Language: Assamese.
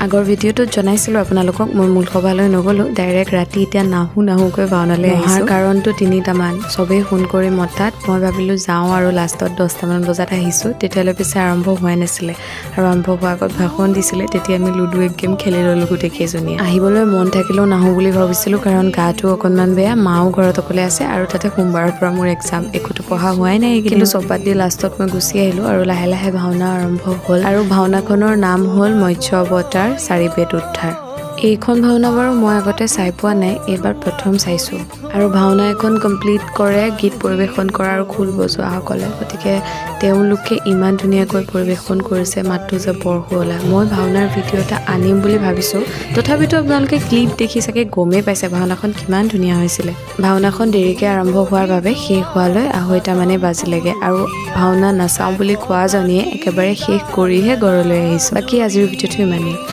আগৰ ভিডিঅ'টোত জনাইছিলোঁ আপোনালোকক মই মূল সভালৈ নগ'লোঁ, ডাইৰেক্ট ৰাতি এতিয়া নাহোকৈ ভাওনালৈ আহিছোঁ। কাৰণটো 3টামান, চবেই ফোন কৰি মতাত মই ভাবিলোঁ যাওঁ আৰু লাষ্টত 10টামান বজাত আহিছোঁ। তেতিয়ালৈ পিছে আৰম্ভ হোৱাই নাছিলে আৰু আৰম্ভ হোৱাৰ আগত ভাষণ দিছিলে। তেতিয়া আমি লুডু এক গেম খেলি ল'লোঁ গোটেইকেইজনীয়ে। আহিবলৈ মন থাকিলেও নাহোঁ বুলি ভাবিছিলোঁ, কাৰণ গাটো অকণমান বেয়া, মাও ঘৰত অকলে আছে আৰু তাতে সোমবাৰৰ পৰা মোৰ এক্সাম, একোতো পঢ়া হোৱাই নাই। কিন্তু চব বাদ দি লাষ্টত মই গুচি আহিলোঁ আৰু লাহে লাহে ভাওনা আৰম্ভ হ'ল। আৰু ভাওনাখনৰ নাম হ'ল মৎস্য অৱতাৰ 4 বেদ উদ্ধাৰ। এইখন ভাওনা বাৰু মই আগতে চাই পোৱা নাই, এইবাৰ প্ৰথম চাইছোঁ। আৰু ভাওনা এখন কমপ্লিট কৰে গীত পৰিৱেশন কৰা আৰু খোল বজোৱাসকলে, গতিকে তেওঁলোকে ইমান ধুনীয়াকৈ পৰিৱেশন কৰিছে, মাতটো যে বৰ শুৱলা। মই ভাওনাৰ ভিডিঅ' এটা আনিম বুলি ভাবিছোঁ, তথাপিতো আপোনালোকে ক্লিপ দেখি চাগে গমেই পাইছে ভাওনাখন কিমান ধুনীয়া হৈছিলে। ভাওনাখন দেৰিকৈ আৰম্ভ হোৱাৰ বাবে শেষ হোৱালৈ 2:30 বাজিলেগৈ আৰু ভাওনা নাচাওঁ বুলি কোৱাজনীয়ে একেবাৰে শেষ কৰিহে ঘৰলৈ আহিছোঁ। বাকী আজিৰ ভিডিঅ'টো ইমানেই।